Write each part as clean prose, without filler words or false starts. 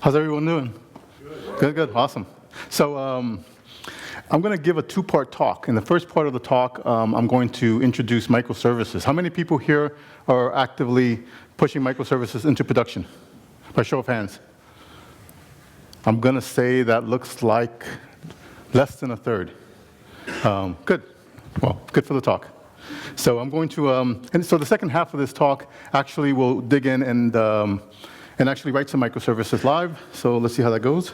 How's everyone doing? Good, awesome. So I'm going to give a two-part talk. In the first part of the talk, I'm going to introduce microservices. How many people here are actively pushing microservices into production? By show of hands. I'm going to say that looks like less than a third. Good. Well, good for the talk. So I'm going to, and so the second half of this talk actually will dig in and actually write some microservices live. So let's see how that goes.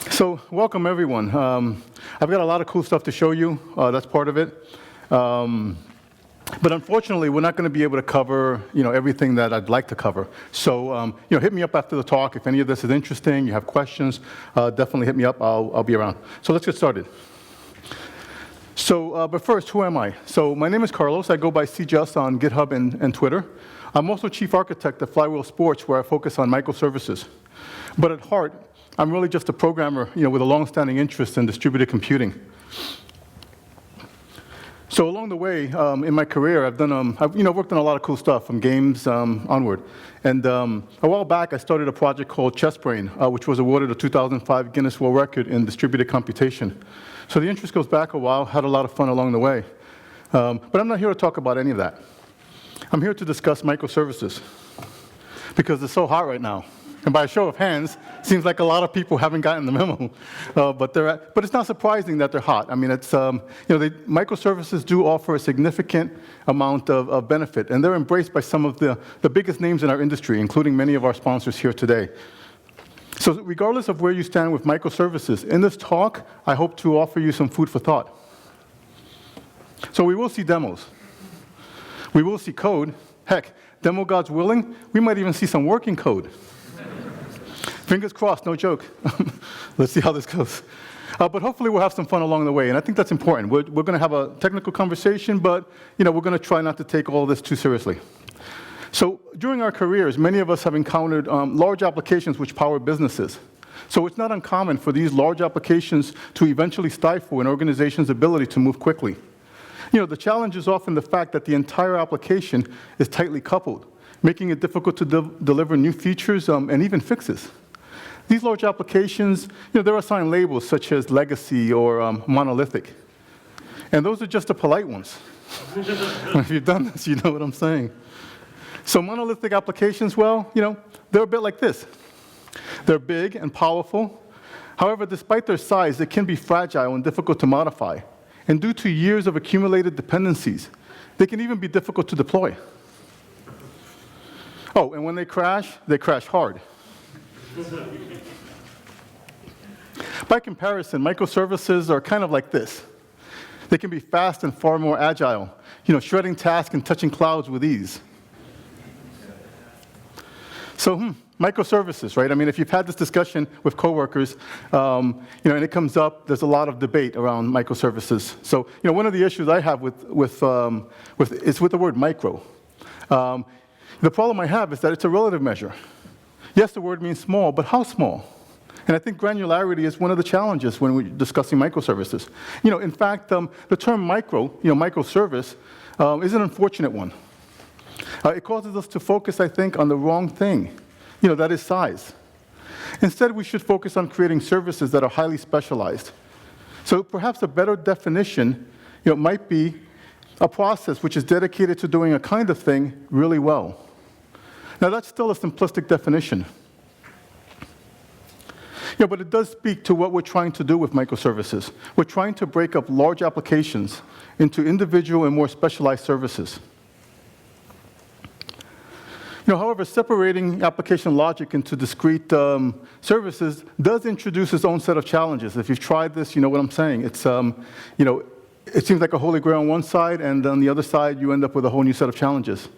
So welcome everyone. I've got a lot of cool stuff to show you. That's part of it. But unfortunately, we're not going to be able to cover, everything that I'd like to cover. So, hit me up after the talk if any of this is interesting. You have questions, definitely hit me up. I'll be around. So let's get started. So, but first, who am I? So my name is Carlos. I go by CJust on GitHub and Twitter. I'm also chief architect at Flywheel Sports, where I focus on microservices. But at heart, I'm really just a programmer, with a long-standing interest in distributed computing. So along the way, in my career, I've worked on a lot of cool stuff, from games onward. And a while back, I started a project called ChessBrain, which was awarded a 2005 Guinness World Record in distributed computation. So the interest goes back a while, had a lot of fun along the way. But I'm not here to talk about any of that. I'm here to discuss microservices, because they're so hot right now. And by a show of hands, seems like a lot of people haven't gotten the memo. But it's not surprising that they're hot. I mean, microservices do offer a significant amount of benefit, and they're embraced by some of the biggest names in our industry, including many of our sponsors here today. So regardless of where you stand with microservices, in this talk, I hope to offer you some food for thought. So we will see demos. We will see code. Heck, demo gods willing, we might even see some working code. Fingers crossed, no joke. Let's see how this goes. But hopefully we'll have some fun along the way, and I think that's important. We're going to have a technical conversation, but we're going to try not to take all this too seriously. So during our careers, many of us have encountered large applications which power businesses. So it's not uncommon for these large applications to eventually stifle an organization's ability to move quickly. The challenge is often the fact that the entire application is tightly coupled, making it difficult to deliver new features and even fixes. These large applications, they're assigned labels such as legacy or monolithic. And those are just the polite ones. If you've done this, you know what I'm saying. So monolithic applications, well, they're a bit like this. They're big and powerful. However, despite their size, they can be fragile and difficult to modify. And due to years of accumulated dependencies, they can even be difficult to deploy. Oh, and when they crash hard. By comparison, microservices are kind of like this. They can be fast and far more agile, shredding tasks and touching clouds with ease. So, microservices, right? I mean, if you've had this discussion with coworkers, and it comes up, there's a lot of debate around microservices. So, one of the issues I have is with the word micro. The problem I have is that it's a relative measure. Yes, the word means small, but how small? And I think granularity is one of the challenges when we're discussing microservices. In fact, the term microservice, is an unfortunate one. It causes us to focus, I think, on the wrong thing, that is size. Instead, we should focus on creating services that are highly specialized. So perhaps a better definition, might be a process which is dedicated to doing a kind of thing really well. Now, that's still a simplistic definition. But it does speak to what we're trying to do with microservices. We're trying to break up large applications into individual and more specialized services. However, separating application logic into discrete services does introduce its own set of challenges. If you've tried this, you know what I'm saying. It's, it seems like a holy grail on one side, and on the other side, you end up with a whole new set of challenges.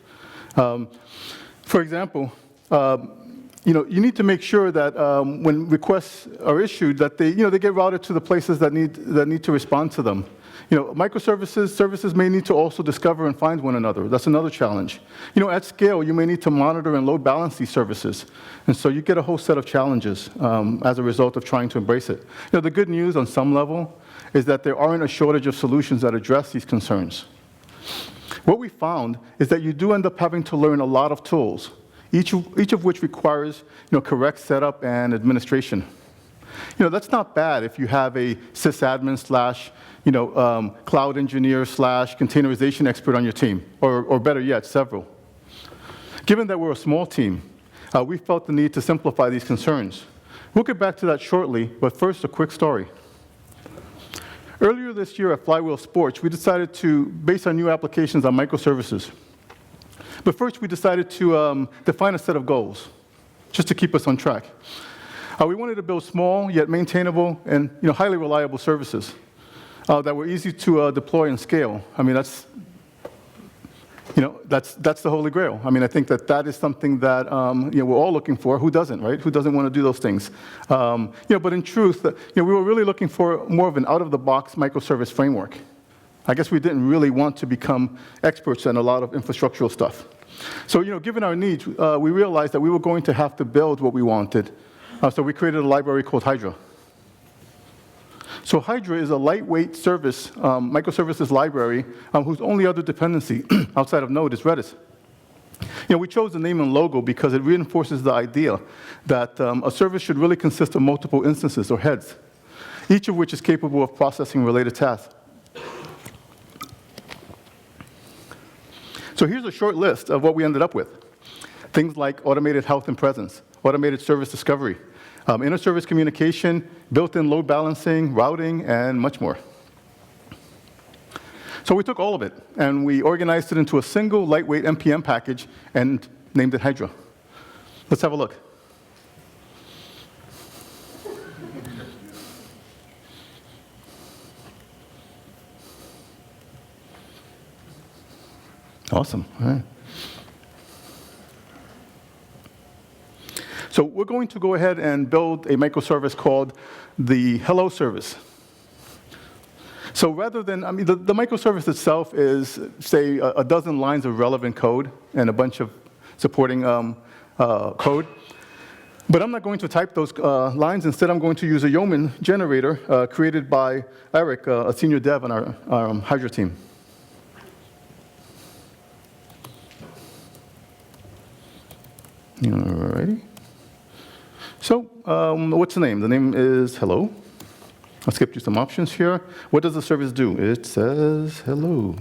For example, you need to make sure that when requests are issued, that they get routed to the places that need to respond to them. Services may need to also discover and find one another. That's another challenge. At scale, you may need to monitor and load balance these services. And so you get a whole set of challenges as a result of trying to embrace it. The good news on some level is that there aren't a shortage of solutions that address these concerns. What we found is that you do end up having to learn a lot of tools, each of which requires correct setup and administration. That's not bad if you have a sysadmin slash cloud engineer slash containerization expert on your team, or better yet, several. Given that we're a small team, we felt the need to simplify these concerns. We'll get back to that shortly, but first, a quick story. Earlier this year at Flywheel Sports, we decided to base our new applications on microservices. But first, we decided to define a set of goals, just to keep us on track. We wanted to build small, yet maintainable, and highly reliable services that were easy to deploy and scale. I mean, that's the holy grail. I mean, I think that is something that we're all looking for. Who doesn't, right? Who doesn't want to do those things? But in truth, we were really looking for more of an out-of-the-box microservice framework. I guess we didn't really want to become experts in a lot of infrastructural stuff. So, given our needs, we realized that we were going to have to build what we wanted. So we created a library called Hydra. So Hydra is a lightweight service, microservices library, whose only other dependency outside of Node is Redis. We chose the name and logo because it reinforces the idea that a service should really consist of multiple instances or heads, each of which is capable of processing related tasks. So here's a short list of what we ended up with. Things like automated health and presence, automated service discovery, inter-service communication, built-in load balancing, routing, and much more. So we took all of it, and we organized it into a single lightweight NPM package and named it Hydra. Let's have a look. Awesome. All right. So we're going to go ahead and build a microservice called the Hello service. So rather than, the microservice itself is, say, a dozen lines of relevant code and a bunch of supporting code. But I'm not going to type those lines. Instead, I'm going to use a Yeoman generator created by Eric, a senior dev on our Hydra team. Alrighty. So, what's the name? The name is Hello. I'll skip you some options here. What does the service do? It says hello.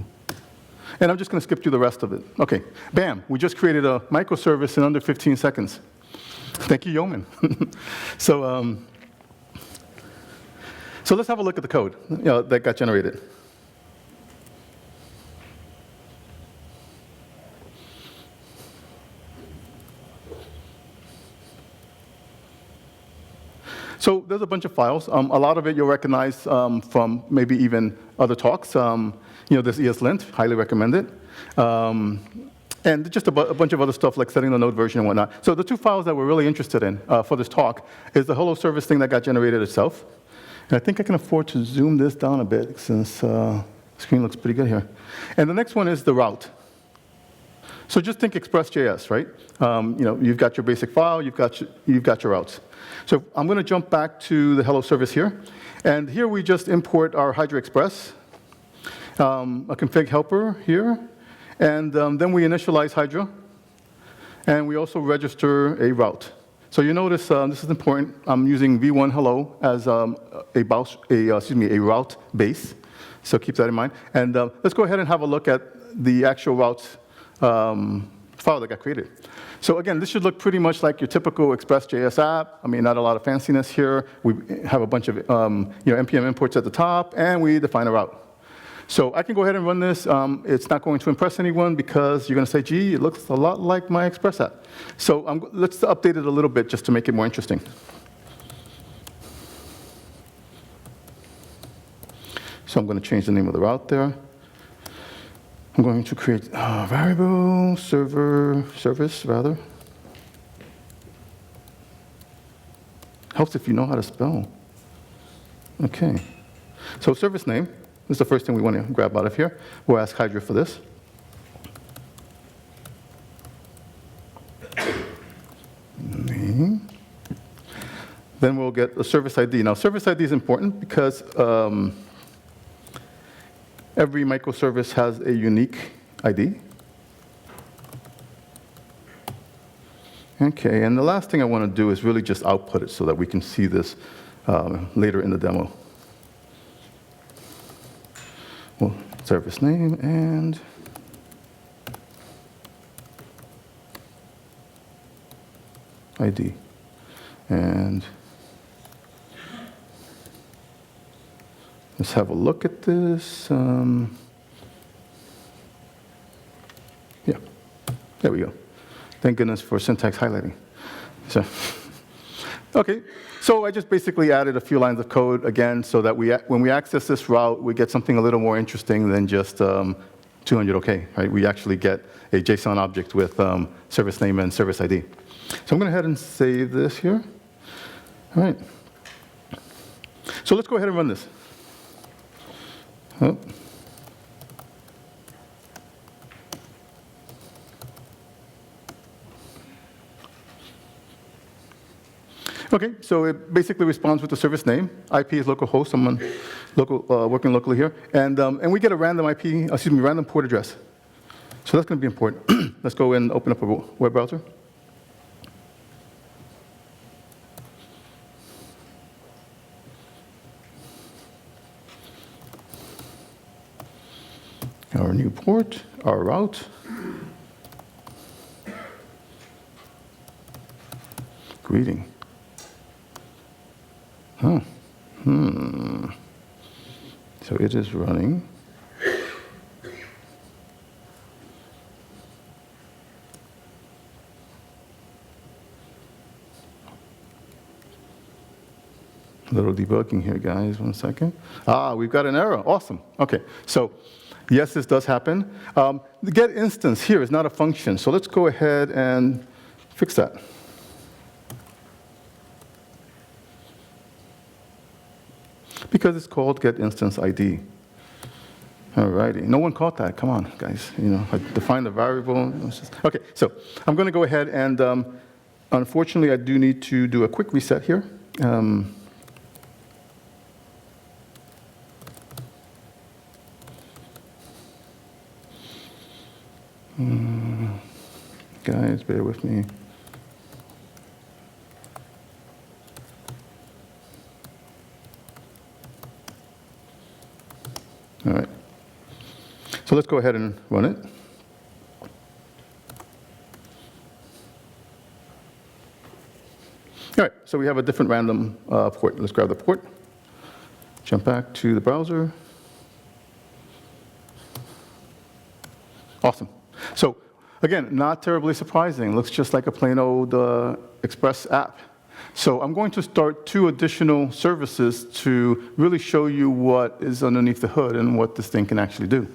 And I'm just going to skip you the rest of it. OK, bam. We just created a microservice in under 15 seconds. Thank you, Yeoman. So let's have a look at the code that got generated. So there's a bunch of files. A lot of it you'll recognize from maybe even other talks. This ESLint, highly recommend it. And just a bunch of other stuff like setting the node version and whatnot. So the two files that we're really interested in for this talk is the hello service thing that got generated itself. And I think I can afford to zoom this down a bit since the screen looks pretty good here. And the next one is the route. So just think Express.js, right? You've got your basic file, you've got your routes. So I'm going to jump back to the hello service here. And here we just import our Hydra Express, a config helper here. And then we initialize Hydra. And we also register a route. So you notice, this is important, I'm using v1 hello as a route base. So keep that in mind. And let's go ahead and have a look at the actual routes file that got created. So again, this should look pretty much like your typical Express.js app. Not a lot of fanciness here. We have a bunch of npm imports at the top, and we define a route. So I can go ahead and run this. It's not going to impress anyone because you're going to say, gee, it looks a lot like my Express app. So let's update it a little bit just to make it more interesting. So I'm going to change the name of the route there. I'm going to create a variable service, rather. Helps if you know how to spell. OK. So service name is the first thing we want to grab out of here. We'll ask Hydra for this. Name. Then we'll get a service ID. Now, service ID is important because every microservice has a unique ID. Okay, and the last thing I want to do is really just output it so that we can see this later in the demo. Well, service name and ID. And let's have a look at this. Yeah, there we go. Thank goodness for syntax highlighting. So, okay, so I just basically added a few lines of code again so that when we access this route, we get something a little more interesting than just 200 OK, right? We actually get a JSON object with service name and service ID. So I'm going to go ahead and save this here. All right. So let's go ahead and run this. Oh. Okay, so it basically responds with the service name. IP is localhost, someone working locally here, and we get a random random port address. So that's going to be important. Let's go and open up a web browser. Our new port, our route. Greeting. Oh, So it is running. A little debugging here, guys. 1 second. We've got an error. Awesome. Okay, so yes, this does happen. The get instance here is not a function, so let's go ahead and fix that. Because it's called get instance ID. Alrighty, no one caught that. Come on, guys. I defined the variable. Okay, so I'm going to go ahead and unfortunately, I do need to do a quick reset here. Guys, bear with me. All right. So let's go ahead and run it. All right, so we have a different random port. Let's grab the port, jump back to the browser. Awesome. So again, not terribly surprising. Looks just like a plain old Express app. So I'm going to start 2 additional services to really show you what is underneath the hood and what this thing can actually do.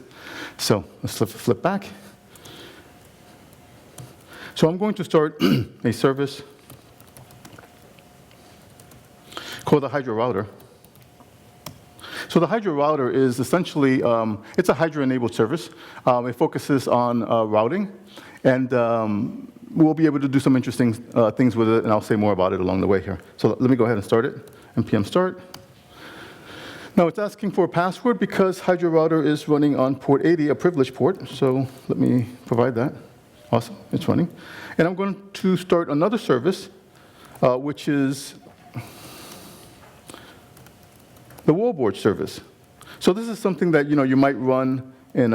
So let's flip back. So I'm going to start a service called the Hydra router. So the Hydra router is essentially, it's a Hydra-enabled service. It focuses on routing, and we'll be able to do some interesting things with it, and I'll say more about it along the way here. So let me go ahead and start it. npm start. Now it's asking for a password because Hydra router is running on port 80, a privileged port. So let me provide that. Awesome, it's running. And I'm going to start another service, which is the wallboard service. So this is something that you might run in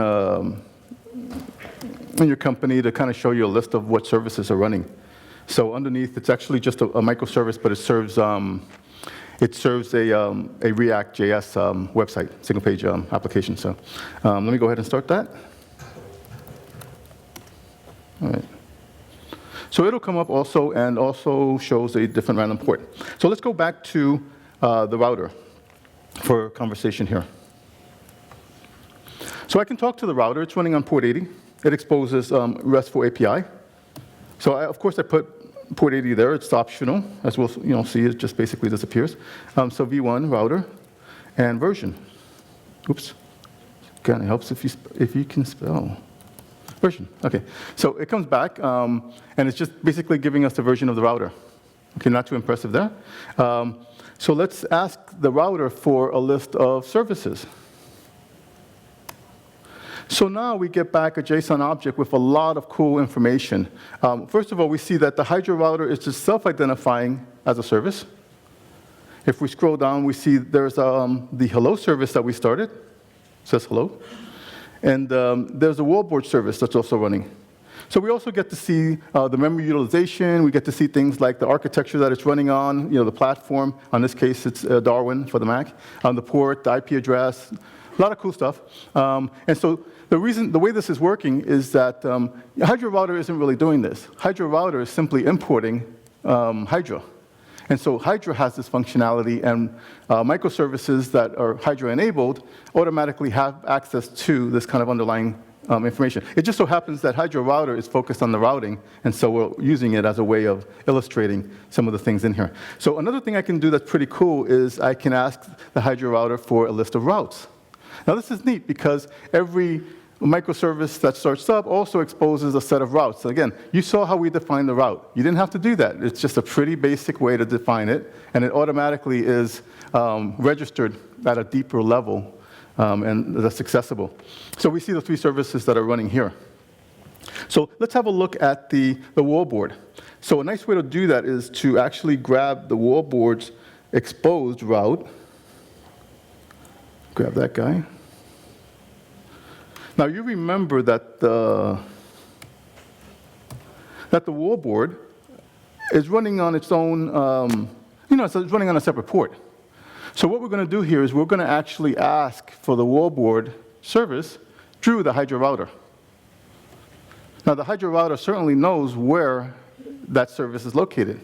your company to kind of show you a list of what services are running. So underneath, it's actually just a microservice, but it serves a React.js website, single-page application. So let me go ahead and start that. All right. So it'll come up also, and also shows a different random port. So let's go back to the router for conversation here. So I can talk to the router. It's running on port 80. It exposes RESTful API. So of course I put port 80 there. It's optional, as we'll see. It just basically disappears. So v1 router and version. Oops. Kind of helps if you can spell. Version. Okay. So it comes back, and it's just basically giving us the version of the router. Okay, not too impressive there. So let's ask the router for a list of services. So now we get back a JSON object with a lot of cool information. First of all, we see that the Hydra router is just self-identifying as a service. If we scroll down, we see there's the hello service that we started. It says hello. And there's a wallboard service that's also running. So we also get to see the memory utilization. We get to see things like the architecture that it's running on, the platform. In this case, it's Darwin for the Mac. The port, the IP address, a lot of cool stuff. And so the way this is working is that Hydra router isn't really doing this. Hydra router is simply importing Hydra. And so Hydra has this functionality, and microservices that are Hydra-enabled automatically have access to this kind of underlying information. It just so happens that Hydra router is focused on the routing, and so we're using it as a way of illustrating some of the things in here. So another thing I can do that's pretty cool is I can ask the Hydra router for a list of routes. Now this is neat because every microservice that starts up also exposes a set of routes. So again, you saw how we define the route. You didn't have to do that. It's just a pretty basic way to define it, and it automatically is registered at a deeper level, and that's accessible. So we see the 3 services that are running here. So let's have a look at the wallboard. So a nice way to do that is to actually grab the wallboard's exposed route. Grab that guy. Now you remember that the wallboard is running on its own, it's running on a separate port. So what we're going to do here is we're going to actually ask for the wallboard service through the Hydra router. Now the Hydra router certainly knows where that service is located.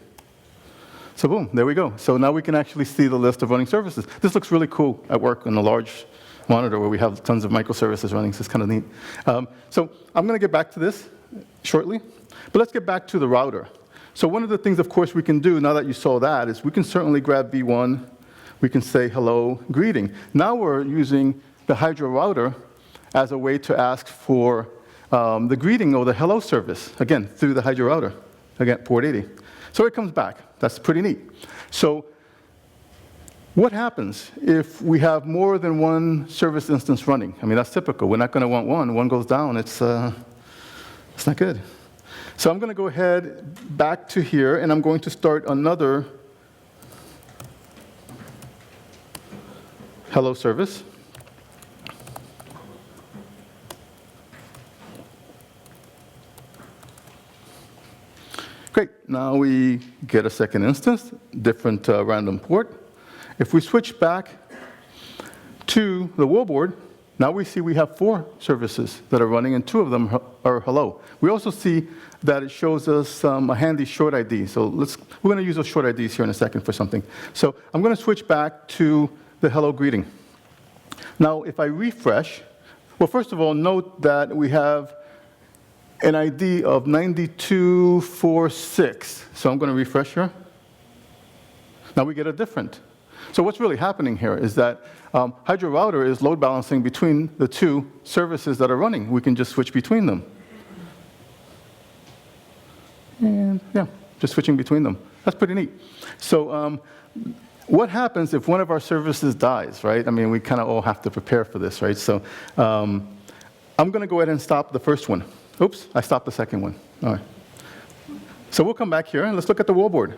So boom, there we go. So now we can actually see the list of running services. This looks really cool at work on a large monitor where we have tons of microservices running, so it's kind of neat. So I'm going to get back to this shortly, but let's get back to the router. So one of the things, of course, we can do now that you saw that is we can certainly grab v1, we can say hello, greeting. Now we're using the Hydra router as a way to ask for the greeting or the hello service, again, through the Hydra router, again, port 80. So it comes back. That's pretty neat. So what happens if we have more than one service instance running? I mean, that's typical. We're not going to want one. One goes down. It's not good. So I'm going to go ahead back to here, and I'm going to start another hello service. Great. Now we get a second instance, different random port. If we switch back to the wallboard, now we see we have 4 services that are running, and 2 of them are hello. We also see that it shows us a handy short ID. So we're going to use those short IDs here in a second for something. So I'm going to switch back to the hello greeting. Now, if I refresh, well, first of all, note that we have an ID of 9246. So I'm going to refresh here. Now we get a different. So what's really happening here is that Hydra router is load balancing between the 2 services that are running. We can just switch between them. And yeah, just switching between them. That's pretty neat. So what happens if one of our services dies, right? I mean, we kind of all have to prepare for this, right? So I'm going to go ahead and stop the first one. Oops, I stopped the second one. All right. So we'll come back here, and let's look at the wallboard.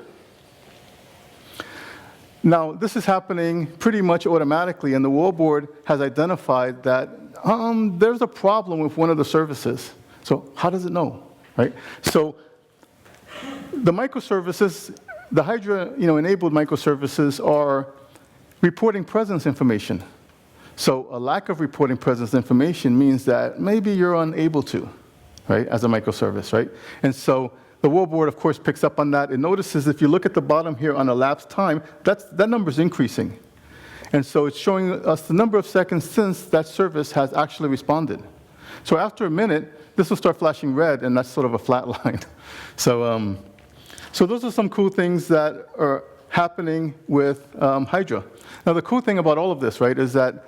Now, this is happening pretty much automatically, and the wallboard has identified that there's a problem with one of the services. So how does it know, right? So the microservices, the Hydra enabled microservices are reporting presence information. So a lack of reporting presence information means that maybe you're unable to, right, as a microservice, right? And so the wallboard, of course, picks up on that. It notices if you look at the bottom here on elapsed time, that number is increasing. And so it's showing us the number of seconds since that service has actually responded. So after a minute, this will start flashing red, and that's sort of a flat line. So those are some cool things that are happening with Hydra. Now, the cool thing about all of this, right, is that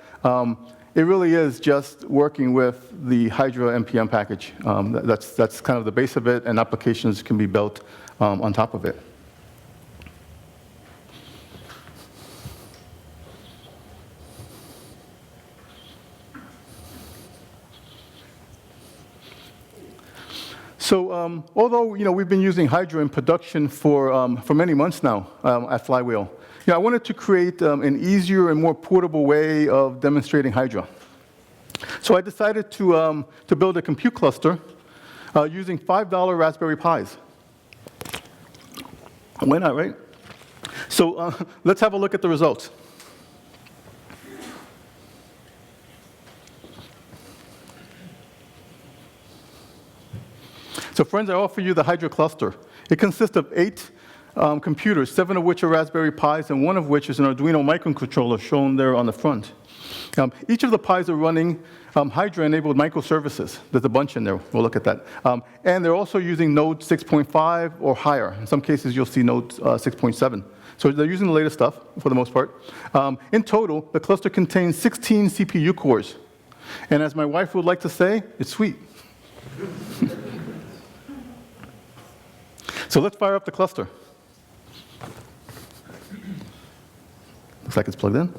it really is just working with the Hydra NPM package. That's kind of the base of it, and applications can be built on top of it. So although we've been using Hydra in production for many months now at Flywheel, I wanted to create an easier and more portable way of demonstrating Hydra. So I decided to build a compute cluster using $5 Raspberry Pis. Why not, right? So let's have a look at the results. So friends, I offer you the Hydra cluster. It consists of 8 computers, 7 of which are Raspberry Pis, and 1 of which is an Arduino microcontroller shown there on the front. Each of the Pis are running Hydra-enabled microservices. There's a bunch in there. We'll look at that. And they're also using Node 6.5 or higher. In some cases, you'll see Node 6.7. So they're using the latest stuff, for the most part. In total, the cluster contains 16 CPU cores. And as my wife would like to say, it's sweet. So let's fire up the cluster. Looks like it's plugged in.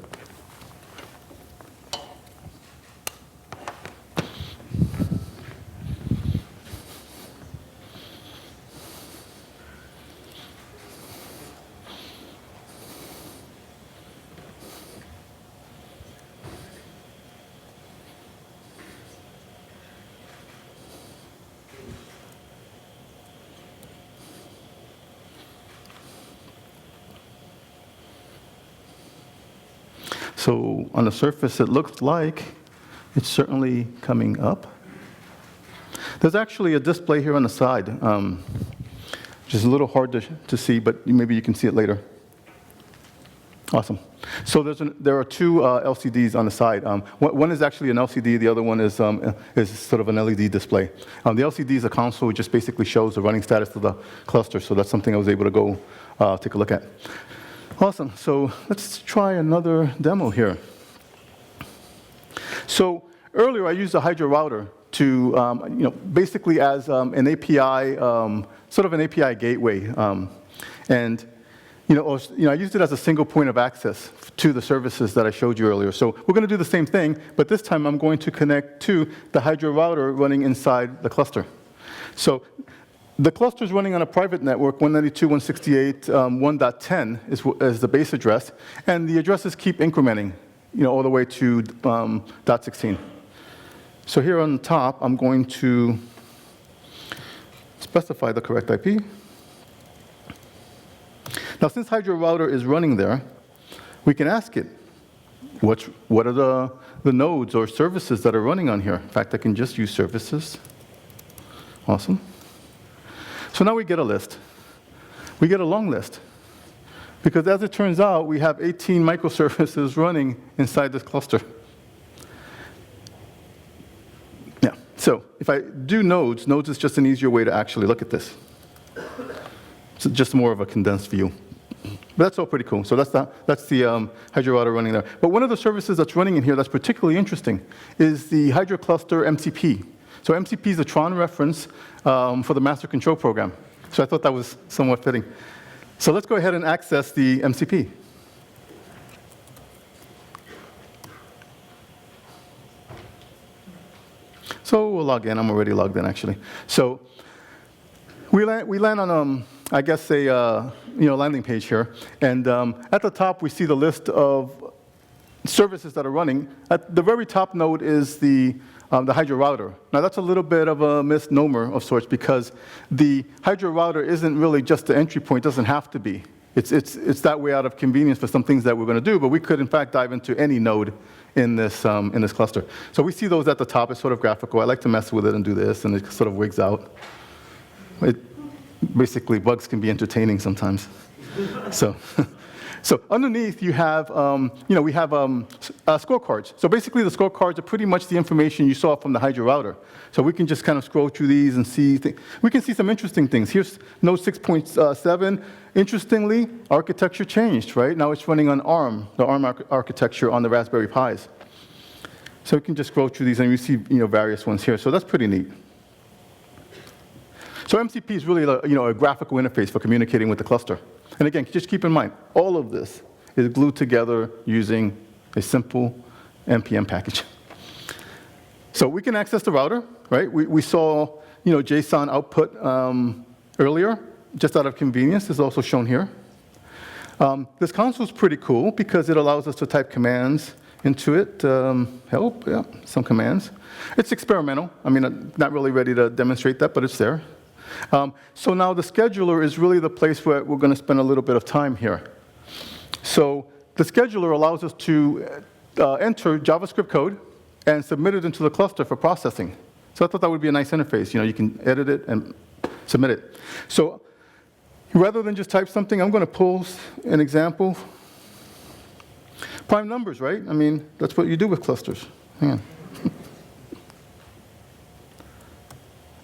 So on the surface, it looks like it's certainly coming up. There's actually a display here on the side, which is a little hard to see, but maybe you can see it later. Awesome. So there are 2 LCDs on the side. One is actually an LCD. The other one is sort of an LED display. The LCD is a console. It just basically shows the running status of the cluster. So that's something I was able to go take a look at. Awesome. So let's try another demo here. So earlier, I used a Hydra router to, basically as an API, sort of an API gateway. And I used it as a single point of access to the services that I showed you earlier. So we're going to do the same thing, but this time I'm going to connect to the Hydra router running inside the cluster. So the cluster is running on a private network, 192.168.1.10 is the base address, and the addresses keep incrementing, all the way to .16. So here on the top, I'm going to specify the correct IP. Now, since Hydra router is running there, we can ask it, what are the nodes or services that are running on here? In fact, I can just use services. Awesome. So now we get a list. We get a long list. Because as it turns out, we have 18 microservices running inside this cluster. Yeah. So if I do nodes is just an easier way to actually look at this. It's just more of a condensed view. But that's all pretty cool. So that's the Hydra router running there. But one of the services that's running in here that's particularly interesting is the Hydra cluster MCP. So MCP is a Tron reference for the master control program. So I thought that was somewhat fitting. So let's go ahead and access the MCP. So we'll log in. I'm already logged in, actually. So we land on, I guess, a landing page here. And at the top, we see the list of services that are running. At the very top node is the Hydra router. Now, that's a little bit of a misnomer of sorts because the Hydra router isn't really just the entry point. It doesn't have to be. It's that way out of convenience for some things that we're going to do, but we could, in fact, dive into any node in this cluster. So we see those at the top. It's sort of graphical. I like to mess with it and do this, and it sort of wigs out. Basically, bugs can be entertaining sometimes. So underneath, you have, we have scorecards. So basically, the scorecards are pretty much the information you saw from the Hydra router. So we can just kind of scroll through these and see things. We can see some interesting things. Here's Node 6.7. Interestingly, architecture changed, right? Now it's running on ARM, the ARM architecture on the Raspberry Pis. So we can just scroll through these, and you see, various ones here. So that's pretty neat. So MCP is really a graphical interface for communicating with the cluster. And again, just keep in mind, all of this is glued together using a simple NPM package. So we can access the router, right? We saw JSON output earlier, just out of convenience. Is also shown here. This console is pretty cool because it allows us to type commands into it. Help, yeah, some commands. It's experimental. I mean, I'm not really ready to demonstrate that, but it's there. So now the scheduler is really the place where we're going to spend a little bit of time here. So the scheduler allows us to enter JavaScript code and submit it into the cluster for processing. So I thought that would be a nice interface. You can edit it and submit it. So rather than just type something, I'm going to pull an example. Prime numbers, right? I mean, that's what you do with clusters. Hang on.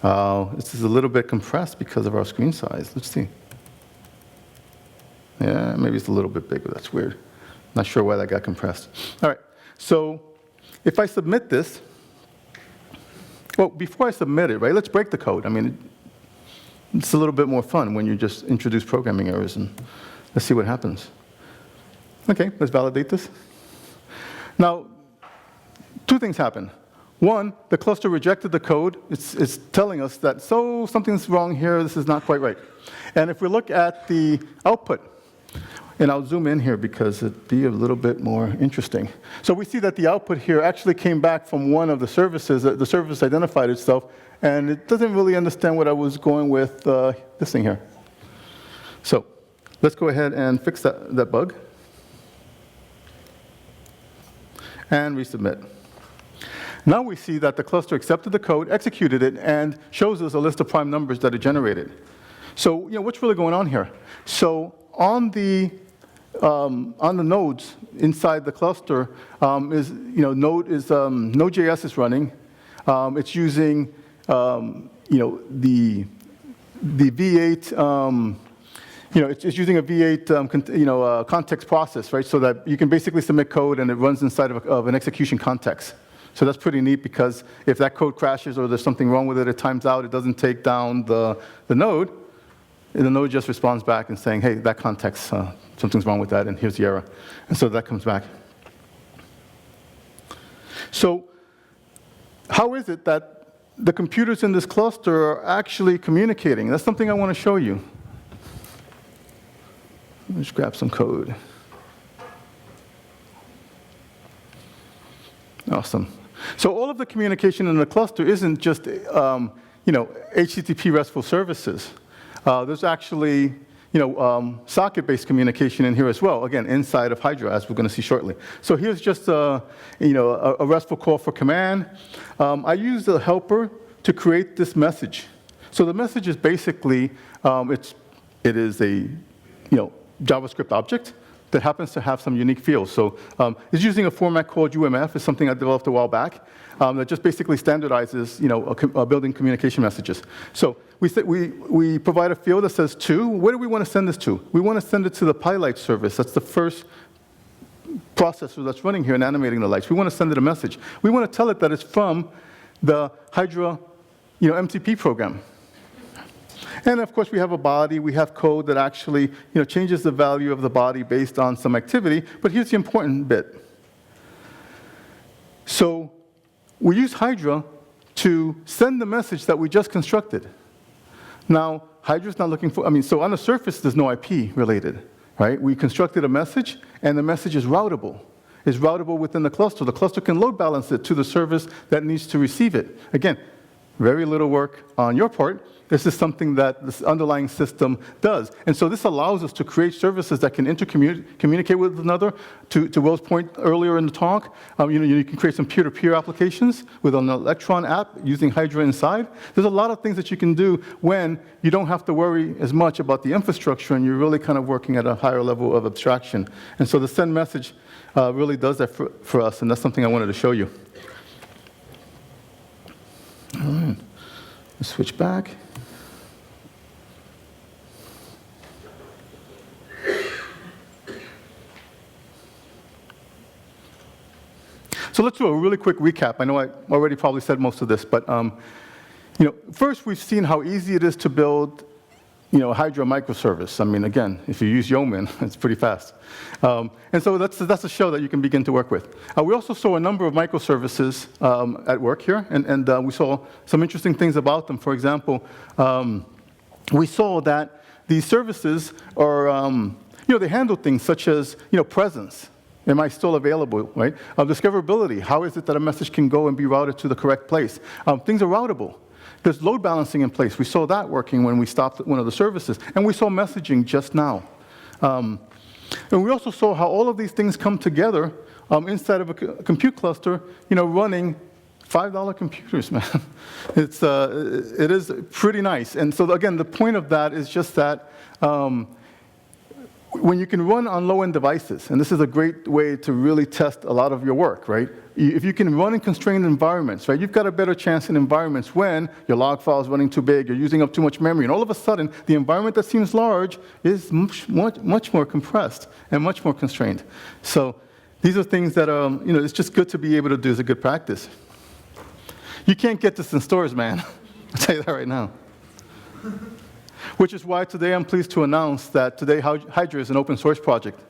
Oh, this is a little bit compressed because of our screen size. Let's see. Yeah, maybe it's a little bit bigger. That's weird. Not sure why that got compressed. All right. So if I submit this, well, before I submit it, right, let's break the code. I mean, it's a little bit more fun when you just introduce programming errors, and let's see what happens. OK, let's validate this. Now, two things happen. One, the cluster rejected the code. It's telling us that, so something's wrong here. This is not quite right. And if we look at the output, and I'll zoom in here because it'd be a little bit more interesting. So we see that the output here actually came back from one of the services. The service identified itself, and it doesn't really understand what I was going with this thing here. So let's go ahead and fix that bug. And resubmit. Now we see that the cluster accepted the code, executed it, and shows us a list of prime numbers that it generated. So, what's really going on here? So on the nodes inside the cluster Node.js is running. It's using the V8. It's using a V8 context process, right? So that you can basically submit code and it runs inside of an execution context. So that's pretty neat because if that code crashes or there's something wrong with it, it times out, it doesn't take down the node. And the node just responds back and saying, hey, that context, something's wrong with that, and here's the error. And so that comes back. So how is it that the computers in this cluster are actually communicating? That's something I want to show you. Let's grab some code. Awesome. So all of the communication in the cluster isn't just HTTP RESTful services. There's actually socket-based communication in here as well. Again, inside of Hydra, as we're going to see shortly. So here's just a RESTful call for command. I used a helper to create this message. So the message is basically it is a JavaScript object that happens to have some unique fields. So it's using a format called UMF. It's something I developed a while back that just basically standardizes building communication messages. So we provide a field that says to. Where do we want to send this to? We want to send it to the PyLight service. That's the first processor that's running here and animating the lights. We want to send it a message. We want to tell it that it's from the Hydra MCP program. And of course, we have a body. We have code that actually changes the value of the body based on some activity. But here's the important bit. So we use Hydra to send the message that we just constructed. Now, Hydra's not looking for, so on the surface, there's no IP related, right? We constructed a message, and the message is routable. It's routable within the cluster. The cluster can load balance it to the service that needs to receive it. Again, very little work on your part. This is something that this underlying system does. And so this allows us to create services that can communicate with one another. To Will's point earlier in the talk, you can create some peer-to-peer applications with an Electron app using Hydra inside. There's a lot of things that you can do when you don't have to worry as much about the infrastructure and you're really kind of working at a higher level of abstraction. And so the send message really does that for us, and that's something I wanted to show you. All right, let's switch back. So let's do a really quick recap. I know I already probably said most of this, but first we've seen how easy it is to build Hydra microservice. I mean, again, if you use Yeoman, it's pretty fast. And so that's a show that you can begin to work with. We also saw a number of microservices at work here, and we saw some interesting things about them. For example, we saw that these services are, they handle things such as, presence. Am I still available, right? Discoverability. How is it that a message can go and be routed to the correct place? Things are routable. There's load balancing in place. We saw that working when we stopped one of the services. And we saw messaging just now. And we also saw how all of these things come together inside of a compute cluster, running $5 computers, man. It is pretty nice. And so, again, the point of that is just that when you can run on low-end devices, and this is a great way to really test a lot of your work, right? If you can run in constrained environments, right, you've got a better chance in environments when your log file is running too big, you're using up too much memory, and all of a sudden, the environment that seems large is much more compressed and much more constrained. So these are things that, it's just good to be able to do as a good practice. You can't get this in stores, man. I'll tell you that right now. Which is why today I'm pleased to announce that today Hydra is an open source project.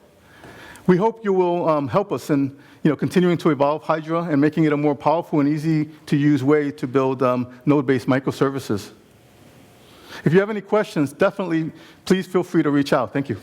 We hope you will help us in continuing to evolve Hydra and making it a more powerful and easy to use way to build node-based microservices. If you have any questions, definitely please feel free to reach out. Thank you.